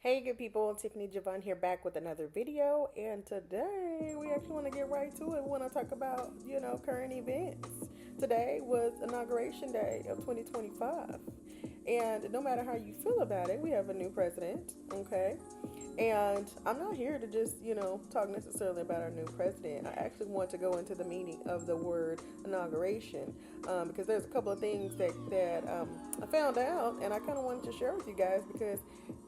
Hey good people, Tiffany Javon here back with another video, and today we actually want to get right to it. We want to talk about, current events. Today was Inauguration Day of 2025, and no matter how you feel about it, we have a new president, okay? And I'm not here to just, talk necessarily about our new president. I actually want to go into the meaning of the word inauguration, because there's a couple of things that I found out, and I kind of wanted to share with you guys because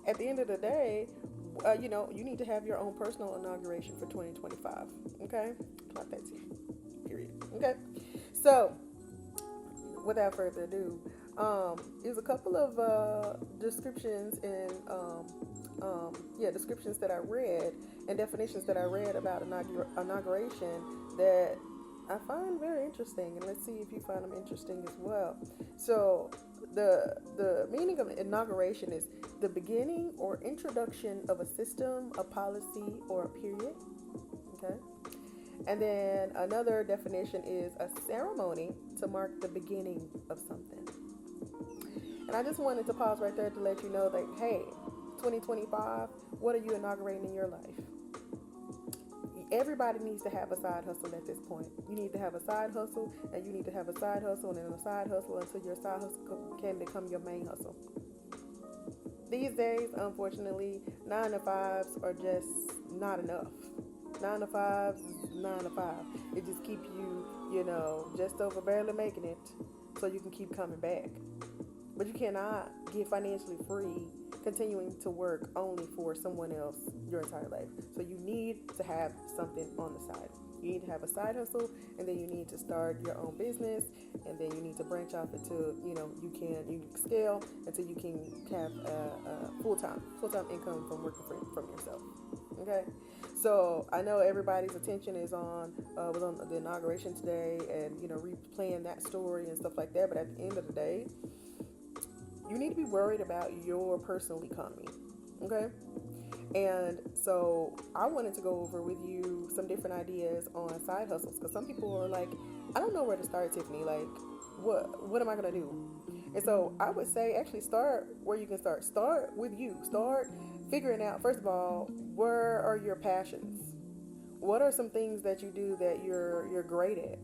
at the end of the day, you need to have your own personal inauguration for 2025. Okay, not that tea. Period. Okay, so without further ado, there's a couple of descriptions and descriptions that I read and definitions that I read about inauguration that I find very interesting, and let's see if you find them interesting as well. So the meaning of inauguration is the beginning or introduction of a system, a policy, or a period. Okay. And then another definition is a ceremony to mark the beginning of something. And I just wanted to pause right there to let you know that, hey, 2025, what are you inaugurating in your life? Everybody needs to have a side hustle at this point. You need to have a side hustle, and you need to have a side hustle, and then a side hustle until your side hustle can become your main hustle. These days, unfortunately, 9 to 5s are just not enough. 9 to 5s, 9 to 5. It just keeps you, just over barely making it so you can keep coming back. But you cannot get financially free continuing to work only for someone else your entire life. So you need to have something on the side. You need to have a side hustle, and then you need to start your own business, and then you need to branch off until you can scale until you can have a full-time income from working from yourself. Okay, so I know everybody's attention is was on the inauguration today, and replaying that story and stuff like that. But at the end of the day, you need to be worried about your personal economy. Okay. And so I wanted to go over with you some different ideas on side hustles, because some people are like, I don't know where to start, Tiffany. Like, what am I going to do? And so I would say actually start where you can start. Start with you. Start figuring out, first of all, where are your passions? What are some things that you do that you're great at?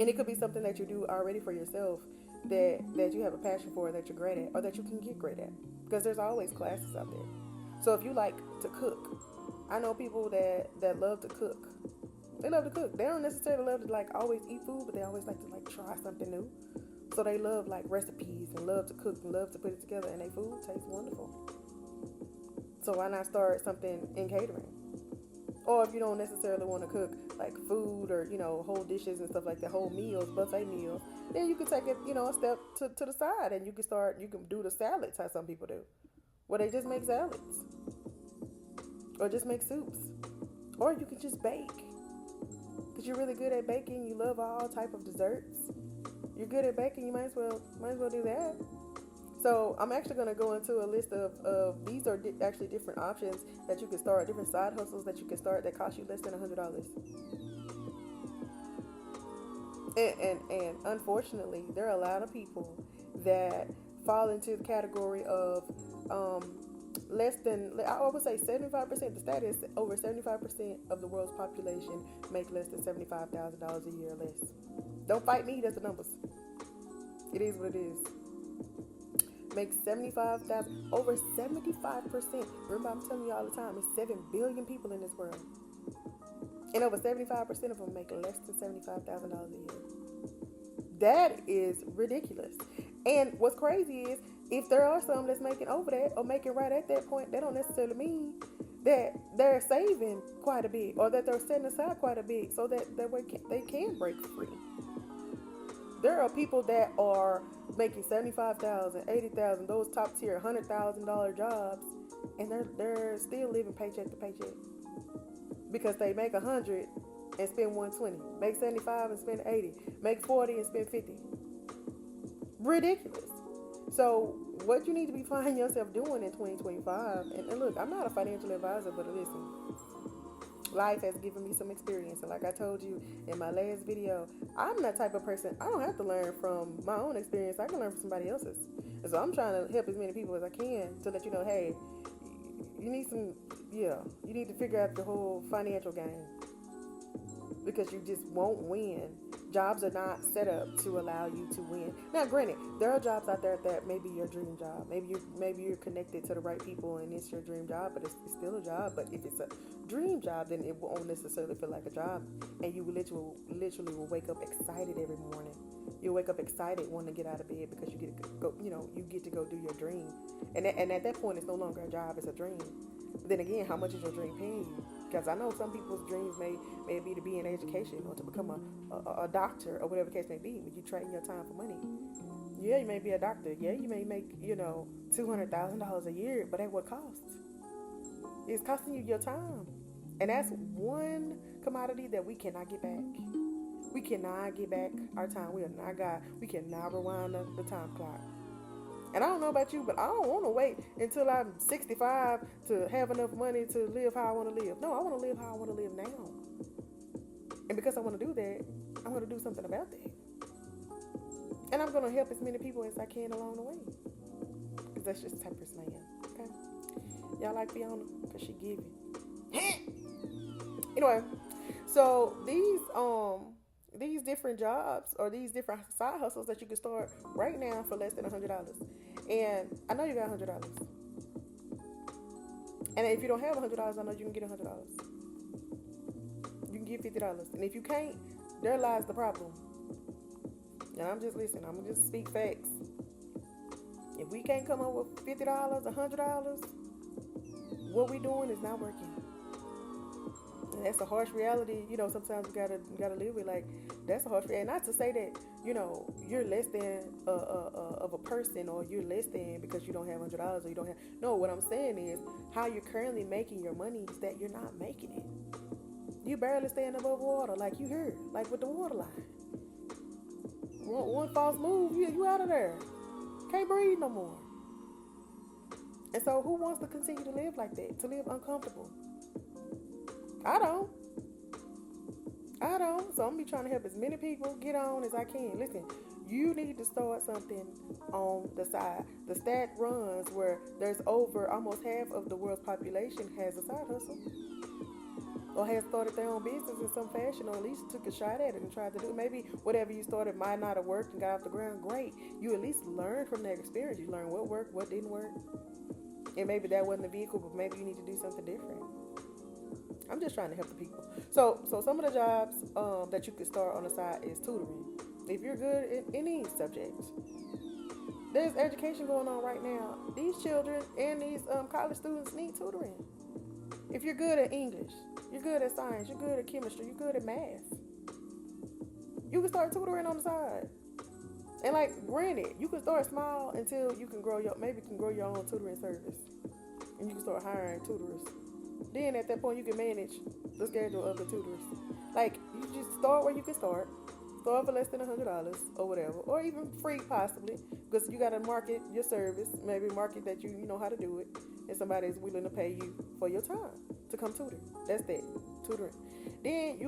And it could be something that you do already for yourself that you have a passion for, that you're great at, or that you can get great at, because there's always classes out there. So if you like to cook, I know people that love to cook. They love to cook. They don't necessarily love to always eat food, but they always like to try something new. So they love recipes and love to cook and love to put it together, and their food tastes wonderful. So why not start something in catering? Or if you don't necessarily want to cook food or whole dishes and stuff like that, whole meals, buffet meals, then you can take it a step to the side, and you can do the salads how some people do, where they just make salads or just make soups, or you can just bake because you're really good at baking. You love all type of desserts. You're good at baking. You might as well do that. So I'm actually going to go into a list of these are actually different options that you can start, different side hustles that you can start that cost you less than $100. And unfortunately, there are a lot of people that fall into the category of less than, I would say 75%. The stat is over 75% of the world's population make less than $75,000 a year or less. Don't fight me, that's the numbers. It is what it is. Make 75,000, over 75%. Remember, I'm telling you all the time, it's 7 billion people in this world. And over 75% of them make less than $75,000 a year. That is ridiculous. And what's crazy is, if there are some that's making over that or making right at that point, that don't necessarily mean that they're saving quite a bit or that they're setting aside quite a bit so that they can break free. There are people that are making $75,000, $80,000, those top tier $100,000 jobs, and they're still living paycheck to paycheck because they make 100 and spend 120, make 75 and spend 80, make 40 and spend 50. Ridiculous. So what you need to be finding yourself doing in 2025, and look, I'm not a financial advisor, but listen, life has given me some experience, and like I told you in my last video, I'm that type of person. I don't have to learn from my own experience. I can learn from somebody else's. And so I'm trying to help as many people as I can to let you know, hey, you need some, yeah, you need to figure out the whole financial game because you just won't win. Jobs are not set up to allow you to win. Now, granted, there are jobs out there that may be your dream job. Maybe you're connected to the right people and it's your dream job, but it's still a job. But if it's a dream job, then it won't necessarily feel like a job, and you will literally will wake up excited every morning. You'll wake up excited wanting to get out of bed because you get to go, you get to go do your dream, and at that point, it's no longer a job; it's a dream. Then again, how much is your dream paying you? Because I know some people's dreams may be to be in education or to become a doctor or whatever the case may be. But you trading your time for money. Yeah, you may be a doctor. Yeah, you may make $200,000 a year, but at what cost? It's costing you your time, and that's one commodity that we cannot get back. We cannot get back our time. We are not God. We cannot rewind the time clock. And I don't know about you, but I don't want to wait until I'm 65 to have enough money to live how I want to live. No, I want to live how I want to live now. And because I want to do that, I'm going to do something about that. And I'm going to help as many people as I can along the way. Because that's just the type of person I am. Okay? Y'all like Fiona? Because she give you. Anyway, so these different jobs or these different side hustles that you can start right now for less than $100. And I know you got $100. And if you don't have $100, I know you can get $100. You can get $50. And if you can't, there lies the problem. And I'm just listening. I'm gonna just speak facts. If we can't come up with $50, $100, what we doing is not working. And that's a harsh reality, sometimes we gotta live with. Like, that's a harsh reality. Not to say that, you're less than of a person, or you're less than because you don't have $100 or you don't have. No, what I'm saying is how you're currently making your money is that you're not making it. You barely staying above water, like you heard, like with the water line. One false move, you out of there. Can't breathe no more. And so who wants to continue to live like that? To live uncomfortable? I don't. So I'm going to be trying to help as many people get on as I can. Listen, you need to start something on the side. The stat runs where there's over almost half of the world's population has a side hustle, or has started their own business in some fashion, or at least took a shot at it and tried to do it. Maybe whatever you started might not have worked and got off the ground. Great. You at least learn from that experience. You learn what worked, what didn't work. And maybe that wasn't the vehicle, but maybe you need to do something different. I'm just trying to help the people. So some of the jobs that you could start on the side is tutoring. If you're good in any subject, there's education going on right now. These children and these college students need tutoring. If you're good at English, you're good at science, you're good at chemistry, you're good at math, you can start tutoring on the side. And like, granted, you can start small until you can grow your own tutoring service, and you can start hiring tutors. Then at that point, you can manage the schedule of the tutors. Like, you just start where you can start. Start for less than $100 or whatever, or even free possibly, because you got to market your service. Maybe market that you know how to do it, and somebody is willing to pay you for your time to come tutor. That's that, tutoring. Then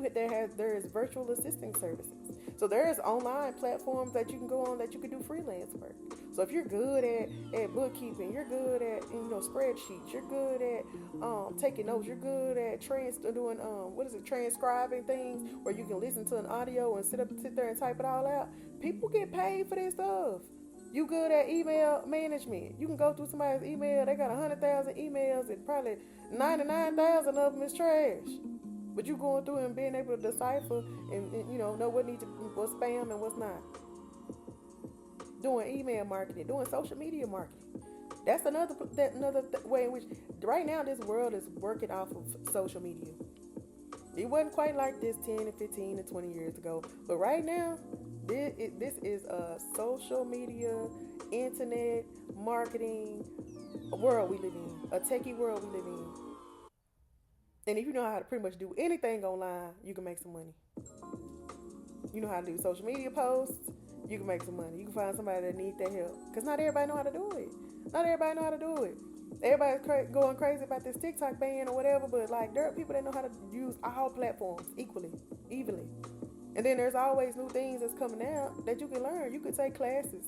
there is virtual assisting services. So there's online platforms that you can go on that you can do freelance work. So if you're good at bookkeeping, you're good at spreadsheets, you're good at taking notes, you're good at transcribing things where you can listen to an audio and sit there and type it all out. People get paid for this stuff. You good at email management. You can go through somebody's email. They got 100,000 emails and probably 99,000 of them is trash. But you going through and being able to decipher and know what's spam and what's not. Doing email marketing, doing social media marketing. That's another way in which right now this world is working off of social media. It wasn't quite like this 10 and 15 and 20 years ago. But right now, this is a social media, internet, marketing world we live in. A techie world we live in. And if you know how to pretty much do anything online, you can make some money. You know how to do social media posts, you can make some money. You can find somebody that needs that help. Because not everybody know how to do it. Everybody's going crazy about this TikTok ban or whatever, but like there are people that know how to use all platforms evenly. And then there's always new things that's coming out that you can learn. You could take classes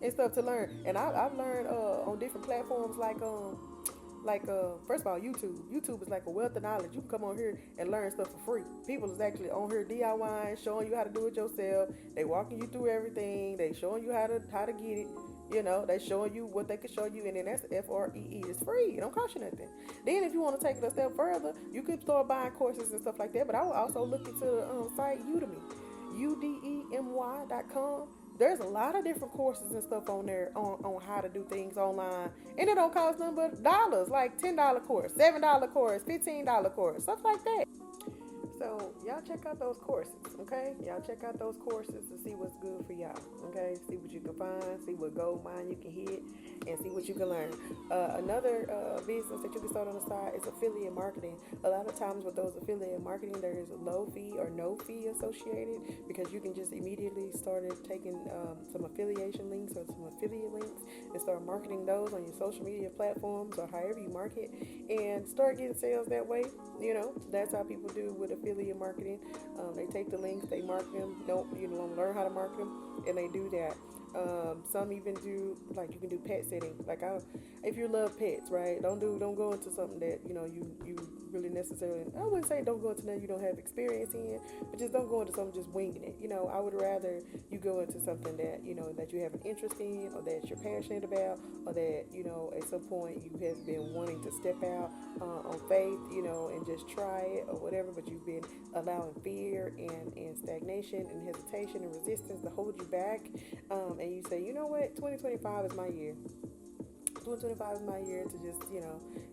and stuff to learn. And I've learned on different platforms like like first of all, YouTube is like a wealth of knowledge. You can come on here and learn stuff for free. People is actually on here DIYing, showing you how to do it yourself. They walking you through everything. They showing you how to get it. They showing you what they can show you, and then that's free. It's free. It don't cost you nothing. Then if you want to take it a step further, you can start buying courses and stuff like that. But I would also look into the site Udemy, udemy.com. There's a lot of different courses and stuff on there on how to do things online, and it don't cost nothing but dollars, like $10 course, $7 course, $15 course, stuff like that. So y'all check out those courses, okay? Y'all check out those courses to see what's good for y'all, okay? See what you can find, see what gold mine you can hit, and see what you can learn. Another business that you can start on the side is affiliate marketing. A lot of times with those affiliate marketing, there is a low fee or no fee associated, because you can just immediately start taking some affiliation links or some affiliate links and start marketing those on your social media platforms or however you market, and start getting sales that way. That's how people do with affiliate marketing. They take the links, they market them, learn how to market them, and they do that. Some even do, like, you can do pet sitting. Like, if you love pets, right? Don't go into something that you really necessarily. I wouldn't say don't go into nothing you don't have experience in, but just don't go into something just winging it. I would rather you go into something that that you have an interest in, or that you're passionate about, or that at some point you have been wanting to step out on faith, and just try it or whatever. But you've been allowing fear and stagnation and hesitation and resistance to hold you back. And you say, 2025 is my year. 2025 is my year to just,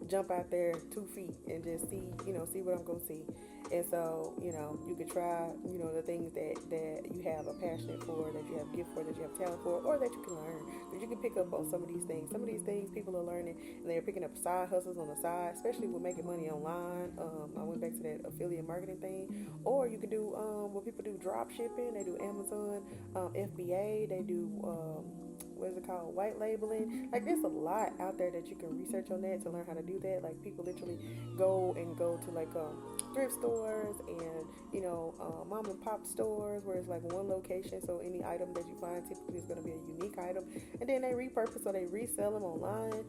jump out there 2 feet and just see what I'm going to see. And so, you could try, the things that you have a passion for, that you have gift for, that you have talent for, or that you can learn. But you can pick up on some of these things. Some of these things people are learning, and they're picking up side hustles on the side, especially with making money online. I went back to that affiliate marketing thing. Or you can do what people do, drop shipping. They do Amazon, FBA. They do what is it called, white labeling. Like, there's a lot out there that you can research on that to learn how to do that. Like, people literally go to like thrift stores and mom and pop stores where it's like one location, so any item that you find typically is going to be a unique item, and then they repurpose or they resell them online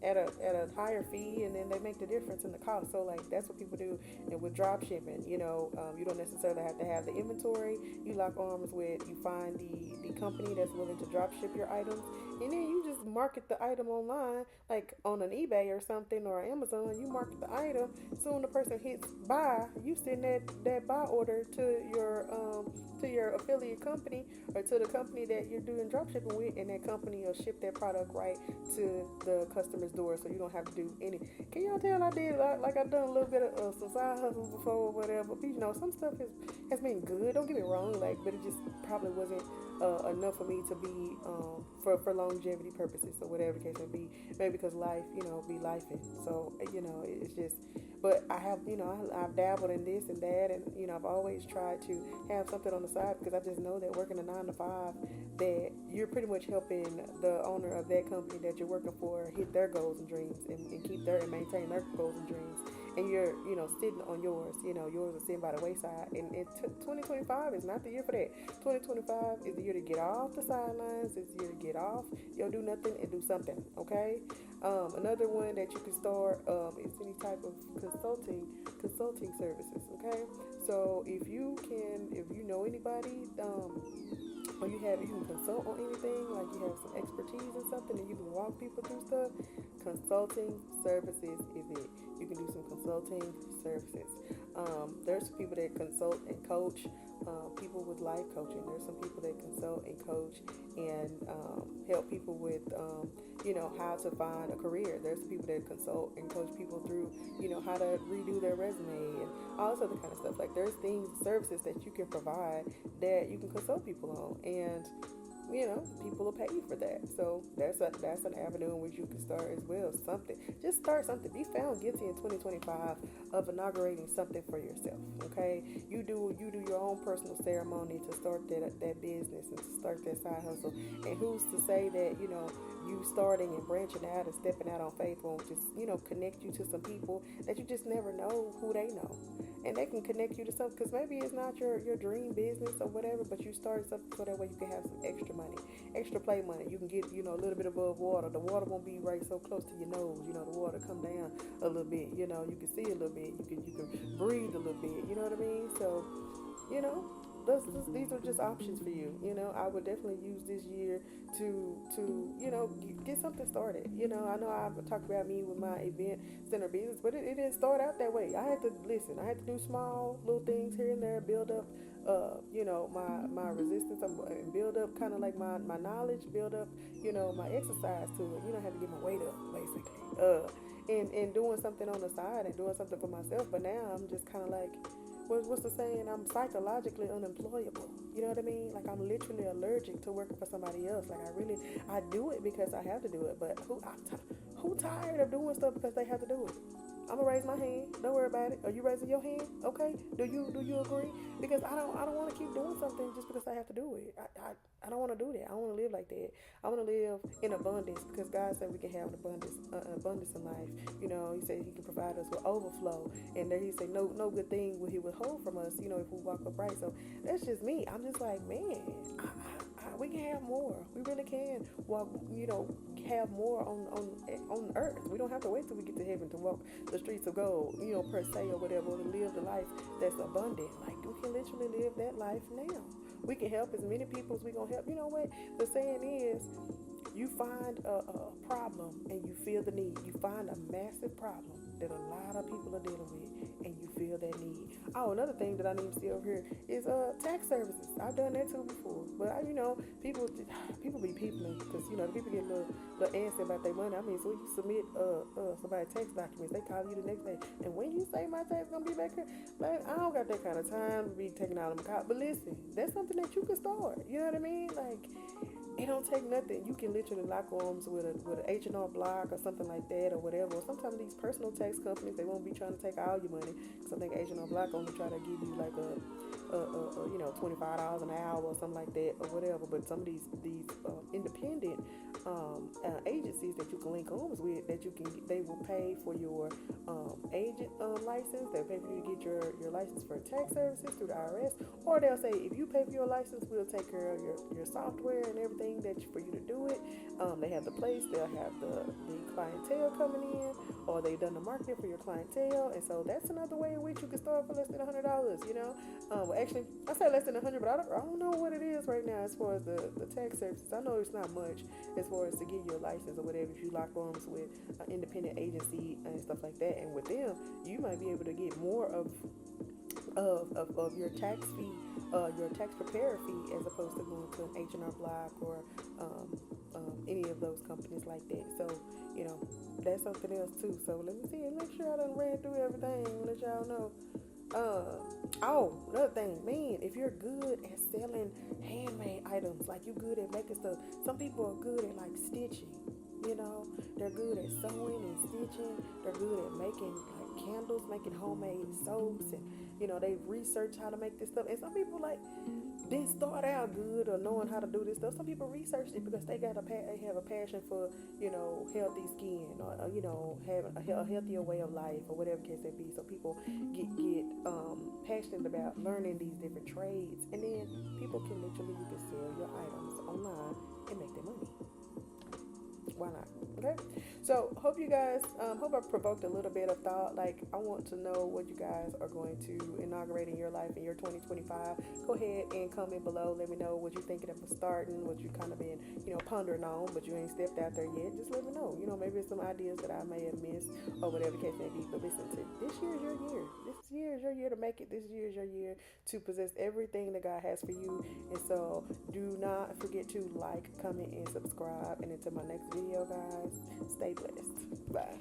at a higher fee, and then they make the difference in the cost. So, like, that's what people do. And with drop shipping, you don't necessarily have to have the inventory. You lock arms with, you find the company that's willing to drop ship your items, and then you just market the item online, like on an eBay or something, or Amazon. You market the item. Soon the person hits buy, you send that buy order to your affiliate company, or to the company that you're doing drop shipping with, and that company will ship that product right to the customer's door, so you don't have to do any. Can y'all tell I did, like, I've done a little bit of some side hustles before or whatever. But, some stuff has been good, don't get me wrong, like, but it just probably wasn't enough for me to be for longevity purposes, or whatever the case may be. Maybe because life, be lifing. So, it's just. But I have, I've dabbled in this and that, and I've always tried to have something on the side, because I just know that working a 9 to 5, that you're pretty much helping the owner of that company that you're working for hit their goals and dreams, and keep and maintain their goals and dreams. And you're, sitting on yours. Yours is sitting by the wayside. And 2025 is not the year for that. 2025 is the year to get off the sidelines. It's the year to get off. You'll do nothing and do something, okay? Another one that you can start is any type of consulting services, okay? So if you know anybody, or you can consult on anything, like you have some expertise in something and you can walk people through stuff, consulting services is it. You can do some consulting services. There's people that consult and coach, people with life coaching. There's some people that consult and coach and help people with, how to find a career. There's people that consult and coach people through, how to redo their resume and all this other kind of stuff. Like, there's services that you can provide that you can consult people on, and people will pay you for that. So that's an avenue in which you can start as well. Just start something. Be found guilty in 2025 of inaugurating something for yourself. Okay, you do your own personal ceremony to start that business and to start that side hustle. And who's to say that you starting and branching out and stepping out on faith won't just connect you to some people that you just never know who they know. and they can connect you to something, because maybe it's not your dream business or whatever, but you started something so that way you can have some extra money, extra play money. You can get, a little bit above water. The water won't be right so close to your nose. The water come down a little bit. You can see a little bit. You can breathe a little bit. You know what I mean? So, you know, these are just options for you. I would definitely use this year to get something started. I know I've talked about me with my event center business, but it didn't start out that way. I had to listen. I had to do small little things here and there, build up, my resistance, and build up kind of like my knowledge, build up, my exercise to it. I had to get my weight up basically. And doing something on the side and doing something for myself. But now I'm just kind of like, what's the saying? I'm psychologically unemployable. You know what I mean? Like, I'm literally allergic to working for somebody else. Like, I do it because I have to do it. But who tired of doing stuff because they have to do it? I'm gonna raise my hand. Don't worry about it. Are you raising your hand? Okay. Do you agree? Because I don't want to keep doing something just because I have to do it. I don't want to do that. I don't want to live like that. I want to live in abundance, because God said we can have an abundance in life. He said He can provide us with overflow, and there He said no good thing will He withhold from us. If we walk upright. So that's just me. I'm just like, man, we can have more. We really can walk. Have more on earth. We don't have to wait till we get to heaven to walk the streets of gold, per se, or whatever, to live the life that's abundant. Like, we can literally live that life now. We can help as many people as we gonna help. You know what the saying is? You find a problem and you feel the need. You find a massive problem that a lot of people are dealing with, and you feel that need. Oh, another thing that I need to see over here is tax services. I've done that too before, but people be peopling, because the people get a little antsy about their money. I mean, so you submit somebody tax documents, they call you the next day, and when you say my tax gonna be back here, like, I don't got that kind of time to be taking out them calls. But listen, that's something that you can start. You know what I mean? Like, it don't take nothing. You can literally lock arms with an H&R Block or something like that, or whatever. Or sometimes these personal tax companies, they won't be trying to take all your money. Because I think H&R Block only try to give you like a $25 an hour or something like that, or whatever. But some of these independent agencies that you can link arms with, they will pay for your agent license. They'll pay for you to get your license for tax services through the IRS, or they'll say, if you pay for your license, we'll take care of your software and everything for you to do it. They have the place, they'll have the clientele coming in, or they've done the marketing for your clientele. And so that's another way in which you can start for less than $100. Well, actually, I say less than 100, but I don't know what it is right now as far as the tax services. I know it's not much as far as to get your license or whatever, if you lock arms with an independent agency and stuff like that. And with them, you might be able to get more of your tax fee, your tax preparer fee, as opposed to going to an H&R Block or any of those companies like that. So, that's something else too. So let me see, make sure I done ran through everything, let y'all know. Another thing, man, if you're good at selling handmade items, like you good at making stuff, some people are good at like stitching, they're good at sewing and stitching, they're good at making like candles, making homemade soaps, and they've researched how to make this stuff. And some people didn't start out good or knowing how to do this stuff. Some people researched it because they have a passion for healthy skin, or having a healthier way of life, or whatever case may be. So people get passionate about learning these different trades, and then people can literally, you can sell your items online and make their money. Why not? Okay, so hope you guys hope I provoked a little bit of thought. Like, I want to know what you guys are going to inaugurate in your life in your 2025. Go ahead and comment below. Let me know what you're thinking of starting, what you kind of been pondering on, but you ain't stepped out there yet. Just let me know. Maybe it's some ideas that I may have missed, or whatever the case may be. But listen, this year is your year. This year is your year to make it. This year is your year to possess everything that God has for you. And so do not forget to like, comment, and subscribe. And until my next video, guys, stay blessed. Bye.